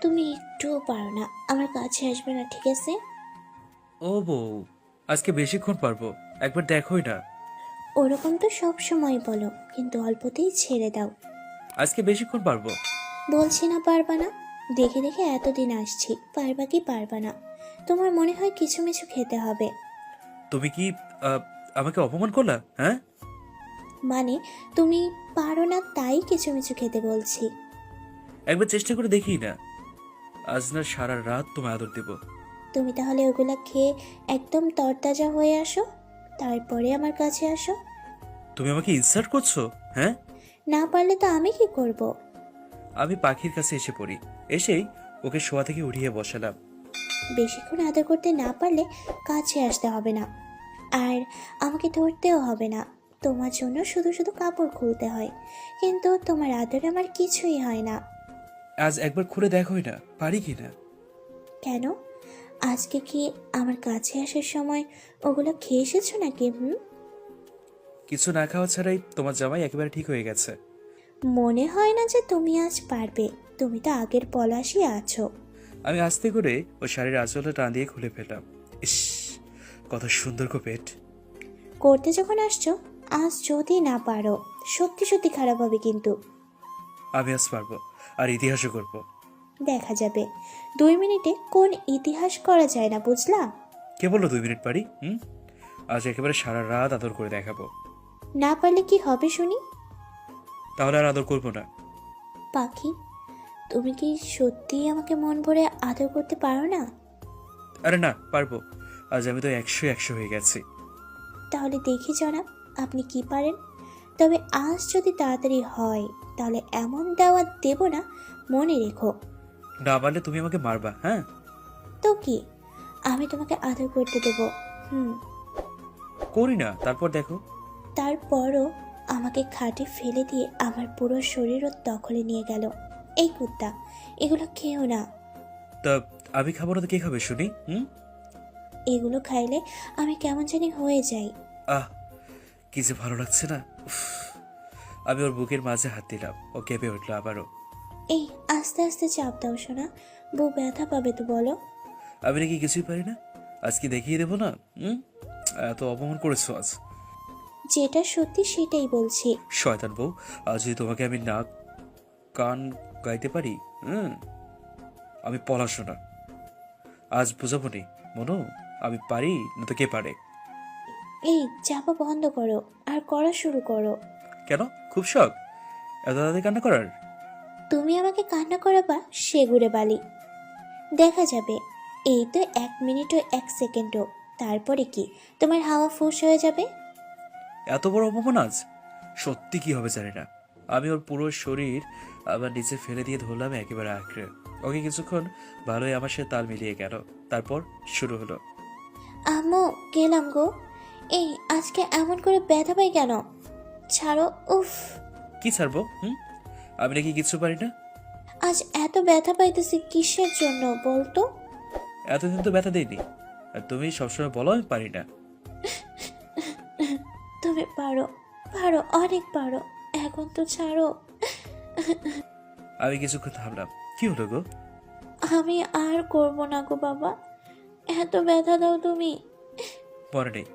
তুমি একটুও পারো না, আমার কাছে আসবে না, ঠিক আছে? ও বউ, আজকে বেশিক্ষণ পারবো, একবার দেখোই না। ওরকম তো সব সময় বলো, কিন্তু অল্পতেই ছেড়ে দাও। আজকে বেশিক্ষণ পারবো। বলছি না পারবা না। দেখে দেখে এতদিন আসছি, পারবা কি পারবা না? তোমার মনে হয় কিছু মিছু খেতে হবে। তুমি কি আহ, আমাকে অপমান করলা? হ্যাঁ, মানে তুমি পারো না তাই কিছু মিছু খেতে বলছি। একবার চেষ্টা করে দেখি না। আজ না সারা রাত তোমায় আদর দেব। তুমি তাহলে ওগুলা খেয়ে একদম তরতাজা হয়ে আসো, তারপরে আমার কাছে আসো। তুমি আমাকে ইনসাল্ট করছো? হ্যাঁ, না পারলে তো আমি কি করব? আমি পাখির কাছে এসে পড়ি। এসেই ওকে শোয়া থেকে উঠিয়ে বসালাম। বেশিক্ষণ আদর করতে না পারলে কাছে আসতে হবে না, আর আমাকে ধরতেও হবে না। তোমার জন্য শুধু শুধু কাপড় খুলতে হয়, কিন্তু তোমার আদরে আমার কিছুই হয় না। আজ একবার খুলে দেখোই না, পারি কি না। কেন? আজকে কি আমার কাছে আসার সময় ওগুলো খেয়ে এসেছো নাকি? কিছু না খাওয়া ছাড়াই তোমার জামাই একেবারে ঠিক হয়ে গেছে। মনে হয় না যে তুমি আজ পারবে, তুমি তো আগের পলাশই আছো। আমি আস্তে করে ওর শাড়ির আঁচলটা টান দিয়ে খুলে ফেললাম। ইস, কত সুন্দর গো পেট। করতে যখন আসছো, আজ যদি না পারো সত্যি সত্যি খারাপ হবে কিন্তু। আমি আজ পারবো, আর ইতিহাসও করবো। দেখা যাবে, 2 মিনিটে কোন ইতিহাস করা যায় না, বুঝলা? কে বললো 2 মিনিট পারি? আজ একেবারে সারা রাত আদর করে দেখাবো। না পারলে কি হবে শুনি? তাহলে আর আদর করবো না। পাখি, তুমি কি সত্যিই আমাকে মন ভরে আদর করতে পারো না? আরে না, পারবো। আজ আমি তো 100 হয়ে গেছি। তাহলে দেখি জনাব, আপনি কি পারেন। তবে আজ যদি তাড়াতাড়ি হয়, তাহলে এমন দাওয়াত দেব না, মনে রেখো। না পারলে তুমি আমাকে মারবা, হ্যাঁ? তো কি, আমি তোমাকে আদর করতে দেব। হুম। করি না, তারপর দেখো। তারপরও আমাকে খাটে ফেলে দিয়ে আমার পুরো শরীরও দখলে নিয়ে গেল। এই কুত্তা, এগুলো খেও না। তা আমি খাবো না তো কে খাবে শুনি? এগুলো খাইলে আমি কেমন জানি হয়ে যাই। আহ, কি যে ভালো লাগছে না, উফ। আমি ওর বুকের মাঝে হাত দিলাম, ও কেঁপে উঠলো আবারও। এই আস্তে আস্তে চাপ দাও সোনা, বউ ব্যথা পাবে তো বলো। আমি নাকি কিছুই পারি না? আজ কি দেখিয়ে দেবো না? এত অপমান করেছো আজ। যেটা সত্যি সেটাই বলছি। শয়তান বউ, আজ যদি তোমাকে আমি নাক কান গাইতে পারি, আমি পলাশো না। আজ বুঝাবো নি মনো, আমি পারি না তো কে পারে? এই চাপা বন্ধ করো, আর করা শুরু করো। কেন, খুব শখ এত তাড়াতাড়ি কান্না করার? তুমি আমাকে কান্না করাবা সেগুড়ে বালি। দেখা যাবে, এই তো 1 মিনিটও 1 সেকেন্ডও, তারপরে কি তোমার হাওয়া ফুস হয়ে যাবে। এত বড় অপমান আজ! সত্যি কি হবে জানি না। আমি ওর পুরো শরীর আবার নিচে ফেলে দিয়ে ধরলাম একেবারে আঁকড়ে। ওকে কিছুক্ষণ ভালোই আমার সাথে তাল মিলিয়ে গেল। তারপর শুরু হলো। আম্মু, গেলাম গো। এই আজকে এমন করে ব্যথা পাই কেন? ছাড়ো, উফ। কি ছাড়বো? আমি নাকি কিছু পারি না? আজ এত ব্যথা পাইতেছি কিসের জন্য বলতো? এতদিন তো ব্যথা দেয়নি, আর তুমি সবসময় বলো আমি পারি না। তুমি পারো, পারো, অনেক পারো। এখন তো ছাড়ো। আমি কিছুক্ষণ থামলাম। কি হলো গো? আমি আর করব না গো বাবা, এত ব্যথা দাও তুমি। মনে নেই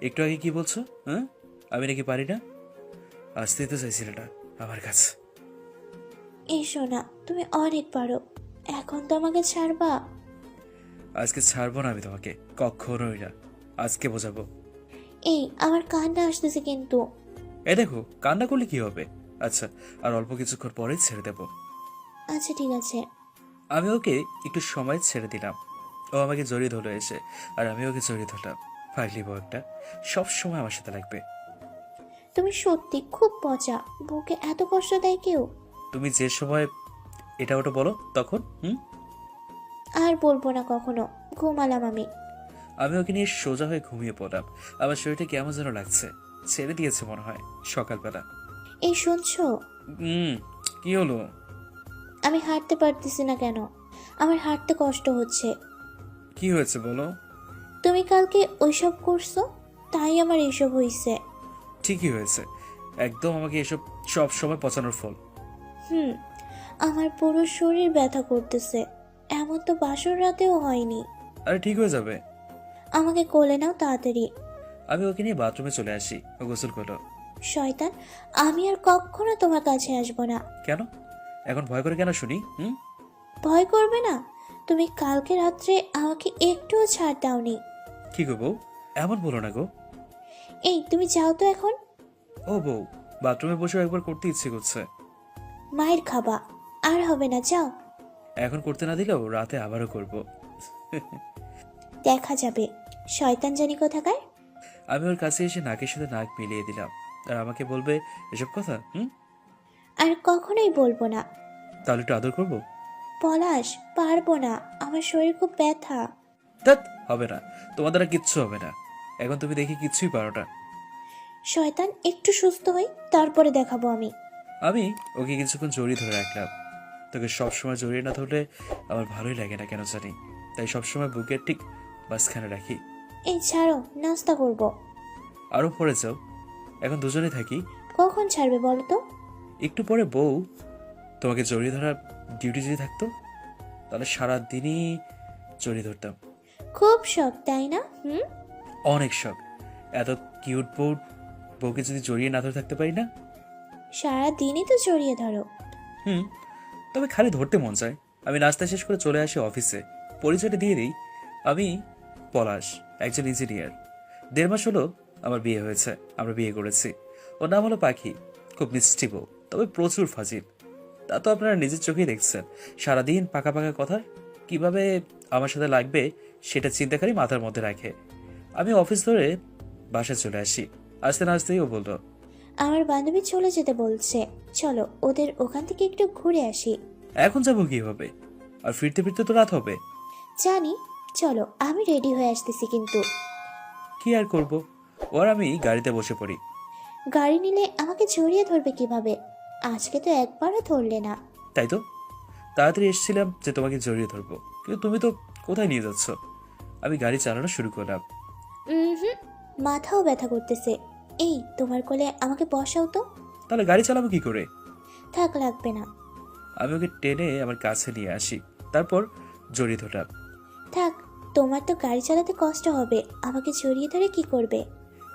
একটু আগে কি বলছো? আমি নাকি পারি না? আসতেই তো চাইছিলে না আমার কাছে। এই শোনা, তুমি অনেক পারো, এখন তো আমাকে ছাড়বা? আজকে ছাড়বো না আমি তোমাকে, কখনোই না। আজকে বোঝাবো। এই আমার কান্না আসতেছে কিন্তু। এ দেখো, কান্না করলে কি হবে? আচ্ছা, আর অল্প কিছুক্ষণ পরে ছেড়ে দেব। আচ্ছা ঠিক আছে। আমি ওকে একটু সময় ছেড়ে দিলাম। ও আমাকে জড়িয়ে ধরলো এসে, আর আমি ওকে জড়িয়ে ধরলাম। ফাইলি বউ একটা, সব সময় আমার সাথে লাগবে। তুমি সত্যি খুব পচা, বউকে এত কষ্ট দেয় কেউ? তুমি যে সময় এটা ওটা বলো তখন আর বলবো না কখনো, ঘুমালাম আমি। আমি ওকে নিয়ে সোজা হয়ে ঘুমিয়ে পড়লাম। আমার শরীরটা কেমন যেন লাগছে, ছেড়ে দিয়েছে মনে হয় সকালবেলা। এই শুনছো? কি হলো? আমি হাঁটতে পারতেছি না কেন, আমার হাঁটতে কষ্ট হচ্ছে। কি হয়েছে বলো? তুমি কালকে ওইসব করছো, তাই আমার এইসব হইছে। ঠিকই হয়েছে, একদম আমাকে এসব সব সময় পচানোর ফল। হুম, আমার পুরো শরীর ব্যথা করতেছে। এমন তো বাসর রাতেও হয়নি। আরে ঠিক হয়ে যাবে। আমাকে কোলে নাও তাড়াতাড়ি। আমি ওকে নিয়ে বাথরুমে চলে আসি, ও গোসল করলো। শয়তান, আমি আর কখনো তোমার কাছে আসবো না। কেন এখন ভয় করে কেন শুনি? ভয় করবে না? তুমি কালকে রাত্রে আমাকে একটুও ছাড় দাওনি। কি গো বউ, এমন বলো না গো। এই তুমি যাও তো এখন। ও বউ, বাথরুমে বসে একবার করতে ইচ্ছে করছে। মায়ের খাবা, আর হবে না, যাও। এখন করতে না দিলেও রাতে আবারও করব। দেখা যাবে, শয়তান জানি কোথাকার। আমি ওর কাছে এসে নাকের সাথে নাক মিলিয়ে দিলাম। আর আমাকে বলবে এসব কথা? আর কখনোই বলবো না। তাহলে একটু আদর করবো? পলাশ, পারবো না, আমার শরীর খুব ব্যথা। ধ্যাৎ, হবে না, তোমার দ্বারা কিচ্ছু হবে না। এখন তুমি দেখি কিচ্ছুই পারো না। শয়তান, একটু সুস্থ হই, তারপরে দেখাবো আমি। আমি ওকে কিছুক্ষণ জড়িয়ে ধরে রাখলাম। তোকে সবসময় জড়িয়ে না ধরলে আমার ভালোই লাগে না কেন জানি, তাই সবসময় বুকের ঠিক মাঝখানে রাখি। এই ছাড়ো, নাস্তা করব। আরও পরে যাও, এখন দুজনে থাকি। কখন ছাড়বে বলো তো? একটু পরে বউ, তোমাকে জড়িয়ে ধরার ডিউটি যদি থাকতো তাহলে সারা দিনই জড়িয়ে ধরতাম। খুব শখ তাই না? অনেক শখ। এত কিউট বউকে যদি জড়িয়ে না ধরে থাকতে পারি না। সারা দিনই তো জড়িয়ে ধরো। তবে খালি ধরতে মন চায়। আমি নাস্তা শেষ করে চলে আসি অফিসে। পরিচয়টা দিয়ে দিই, আমি পলাশ, একজন ইঞ্জিনিয়ার। 1.5 মাস হলো আমার বিয়ে হয়েছে, আমরা বিয়ে করেছি। ওর নাম হলো পাখি। খুব মিষ্টি বউ, তবে প্রচুর ফাজিল। তা তো আপনারা নিজের চোখেই দেখছেন। সারাদিন পাকা পাকা কথা কিভাবে আমার সাথে লাগবে সেটা চিন্তাকারী মাথার মধ্যে রাখে। আমি অফিস ধরে বাসায় চলে আসি। আসতে না আসতেই ও বলল, আমার বান্ধবী চলে যেতে বলছে, চলো ওদের ওখান থেকে একটু ঘুরে আসি। এখন যাবো কিভাবে? আর ফিরতে ফিরতে তো রাত হবে। জানি, চলো আমি রেডি হয়ে আসতেছি। কিন্তু কি আর করব, ওর আমি গাড়িতে বসে পড়ি। গাড়ি নিলে আমাকে জড়িয়ে ধরবে কিভাবে? আজকে তো একবারও ধরলে না। তাই তো তাড়াতাড়ি এসেছিলাম যে তোমাকে জড়িয়ে ধরবো, কিন্তু তুমি তো কোথায় নিয়ে যাচ্ছ? আমি গাড়ি চালানো শুরু করলাম। হুম, মাথাও ব্যথা করতেছে। এই তোমার কোলে আমাকে বসাও তো। তাহলে গাড়ি চালাবো কি করে? থাক, লাগবে না। আমি ওকে টেনে আমার কাছে নিয়ে আসি, তারপর জড়িয়ে ধরলাম। থাক, তোমার তো গাড়ি চালাতে কষ্ট হবে, আমাকে জড়িয়ে ধরে কি করবে?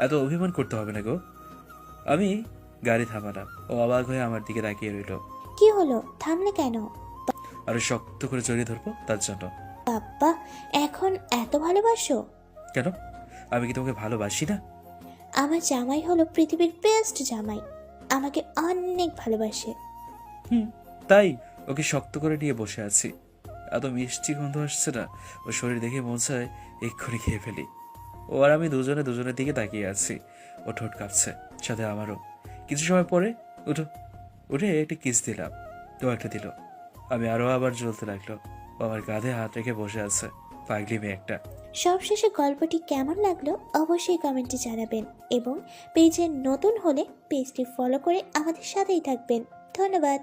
এত অভিমান করতে হবে না গো। আমি গাড়ি থামালাম। ও অবাক হয়ে আমার দিকে তাকিয়ে রইল। কি হলো, থামলে কেন? আরো শক্ত করে জড়িয়ে ধরবো তার জন্য। বাপ্পা, এখন এত ভালোবাসো? কেন, আমি কি তোমাকে ভালোবাসি না? আমার জামাই হলো পৃথিবীর বেস্ট জামাই, আমাকে অনেক ভালোবাসে। তাই ওকে শক্ত করে নিয়ে বসে আছি। এত মিষ্টি গন্ধ আসছে না, ও শরীর দেখে মন চায় এক্ষুনি খেয়ে ফেলি। ও আর আমি দুজনে দুজনের দিকে তাকিয়ে আছি। ও ঠোঁট কাঁপছে, সাথে আমারও। কিছু সময় পরে উঠে একটা কিস দিলাম, তো একটা দিল। আমি আরো আবার জ্বলতে লাগলো। ও আমার কাঁধে হাত রেখে বসে আছে, পাগলি মেয়ে একটা। সবশেষে গল্পটি কেমন লাগলো অবশ্যই কমেন্টে জানাবেন, এবং পেজে নতুন হলে পেজটি ফলো করে আমাদের সাথেই থাকবেন। ধন্যবাদ।